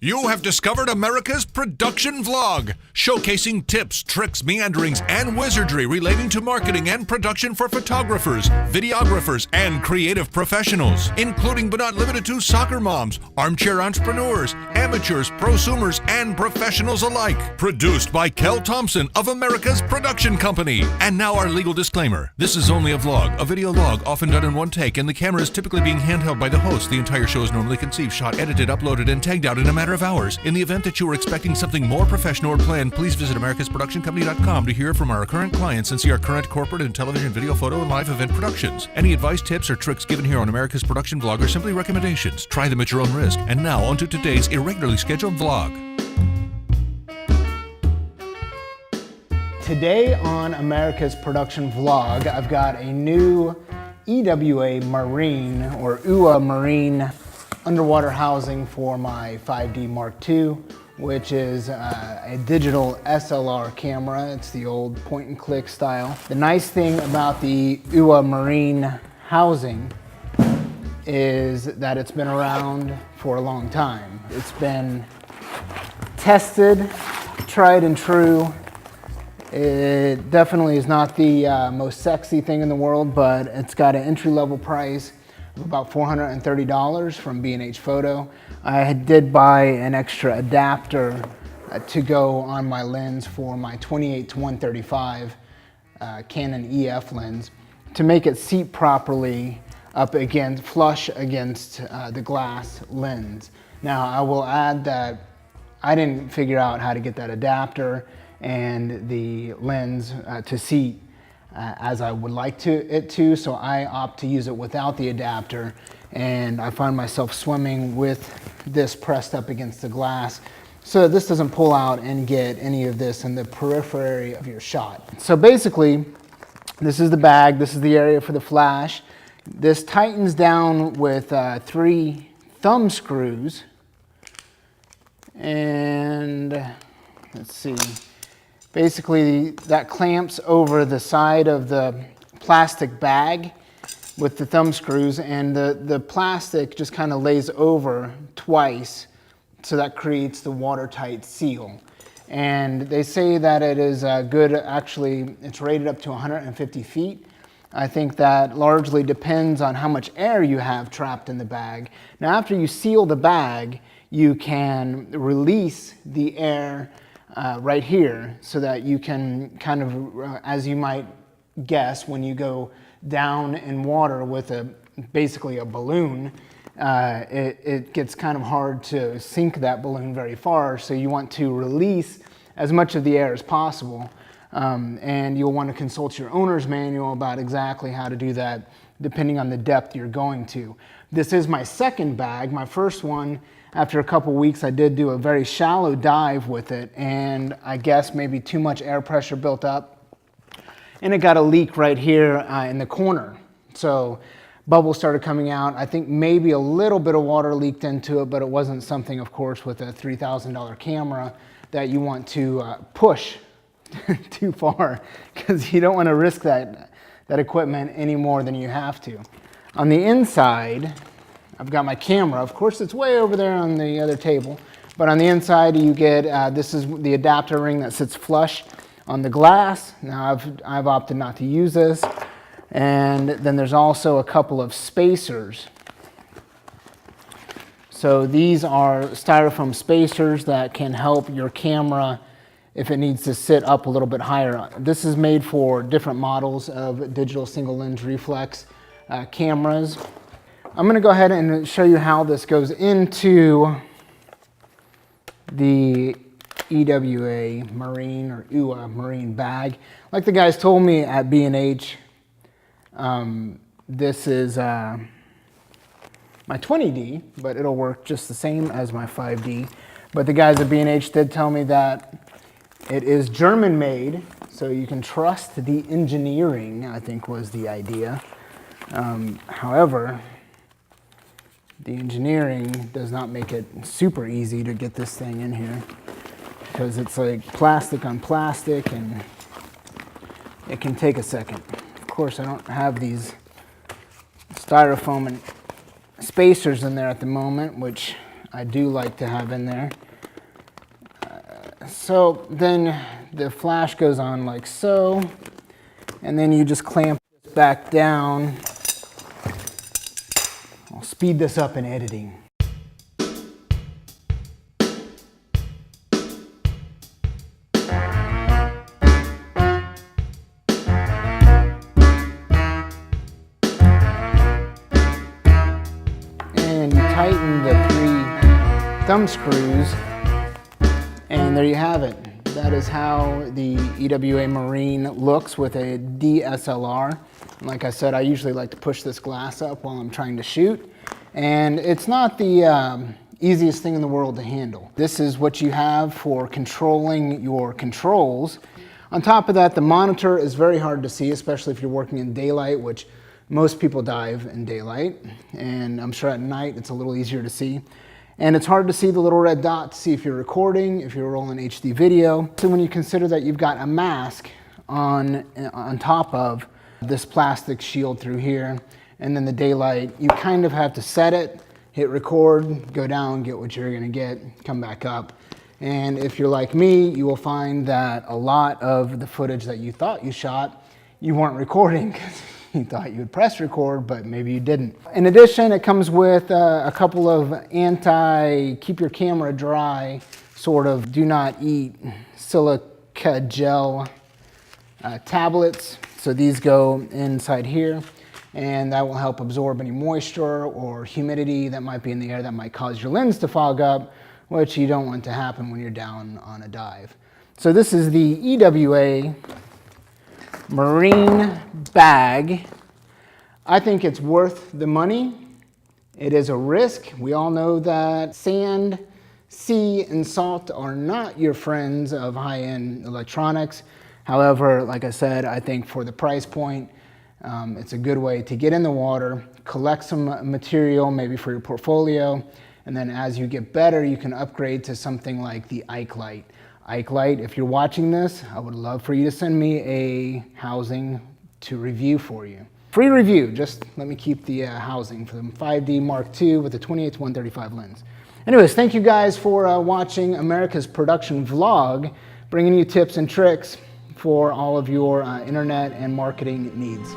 You have discovered America's production vlog, showcasing tips, tricks, meanderings, and wizardry relating to marketing and production for photographers, videographers, and creative professionals, including but not limited to soccer moms, armchair entrepreneurs, amateurs, prosumers, and professionals alike. Produced by Kel Thompson of America's Production Company. And now our legal disclaimer. This is only a vlog, a video log, often done in one take, and the camera is typically being handheld by the host. The entire show is normally conceived, shot, edited, uploaded, and tagged out in a matter of hours. In the event that you are expecting something more professional or planned, please visit americasproductioncompany.com to hear from our current clients and see our current corporate and television, video, photo, and live event productions. Any advice, tips, or tricks given here on America's Production Vlog are simply recommendations. Try them at your own risk. And now, on to today's irregularly scheduled vlog. Today on America's Production Vlog, I've got a new EWA Marine or UA Marine underwater housing for my 5D Mark II, which is a digital SLR camera. It's the old point and click style. The nice thing about the UA Marine housing is that it's been around for a long time. It's been tested, tried and true. It definitely is not the most sexy thing in the world, but it's got an entry-level price of about $430 from B&H Photo. I did buy an extra adapter to go on my lens for my 28-135 Canon EF lens to make it seat properly up against, flush against the glass lens. Now I will add that I didn't figure out how to get that adapter and the lens to seat as I would like it to, so I opt to use it without the adapter, and I find myself swimming with this pressed up against the glass so that this doesn't pull out and get any of this in the periphery of your shot. So basically, this is the bag, this is the area for the flash. This tightens down with 3 thumb screws, and let's see. Basically, that clamps over the side of the plastic bag with the thumb screws, and the plastic just kind of lays over twice, so that creates the watertight seal. And they say that it is good, actually, it's rated up to 150 feet. I think that largely depends on how much air you have trapped in the bag. Now, after you seal the bag, you can release the air right here, so that you can kind of, as you might guess, when you go down in water with basically a balloon, it gets kind of hard to sink that balloon very far, so you want to release as much of the air as possible. And you'll want to consult your owner's manual about exactly how to do that, depending on the depth you're going to. This is my second bag. My first one, after a couple weeks, I did do a very shallow dive with it, and I guess maybe too much air pressure built up, and it got a leak right here in the corner. So bubbles started coming out. I think maybe a little bit of water leaked into it, but it wasn't something, of course, with a $3,000 camera that you want to push too far, because you don't want to risk that equipment any more than you have to. On the inside, I've got my camera. Of course, it's way over there on the other table, but on the inside you get, this is the adapter ring that sits flush on the glass. Now I've opted not to use this. And then there's also a couple of spacers. So these are styrofoam spacers that can help your camera if it needs to sit up a little bit higher. This is made for different models of digital single lens reflex cameras. I'm going to go ahead and show you how this goes into the EWA Marine or UA Marine bag. Like the guys told me at B&H, this is my 20D, but it'll work just the same as my 5D. But the guys at B&H did tell me that it is German made, so you can trust the engineering, I think was the idea. However, the engineering does not make it super easy to get this thing in here, because it's like plastic on plastic, and it can take a second. Of course, I don't have these styrofoam and spacers in there at the moment, which I do like to have in there. So then the flash goes on like so, and then you just clamp this back down. I'll speed this up in editing. And you tighten the 3 thumb screws, and there you have it. That is how the EWA Marine looks with a DSLR. And like I said, I usually like to push this glass up while I'm trying to shoot. And it's not the easiest thing in the world to handle. This is what you have for controlling your controls. On top of that, the monitor is very hard to see, especially if you're working in daylight, which most people dive in daylight. And I'm sure at night it's a little easier to see. And it's hard to see the little red dot to see if you're recording, if you're rolling HD video. So when you consider that you've got a mask on top of this plastic shield through here, and then the daylight, you kind of have to set it, hit record, go down, get what you're gonna get, come back up. And if you're like me, you will find that a lot of the footage that you thought you shot, you weren't recording because you thought you would press record, but maybe you didn't. In addition, it comes with a couple of keep your camera dry, sort of do not eat silica gel tablets. So these go inside here, and that will help absorb any moisture or humidity that might be in the air that might cause your lens to fog up, which you don't want to happen when you're down on a dive. So this is the EWA Marine bag. I think it's worth the money. It is a risk. We all know that sand, sea, and salt are not your friends of high-end electronics. However, like I said, I think for the price point, it's a good way to get in the water, collect some material maybe for your portfolio, and then as you get better, you can upgrade to something like the Ike Light. Ike Light, if you're watching this, I would love for you to send me a housing to review for you. Free review, just let me keep the housing for the 5D Mark II with the 28-135 lens. Anyways, thank you guys for watching America's production vlog, bringing you tips and tricks for all of your internet and marketing needs.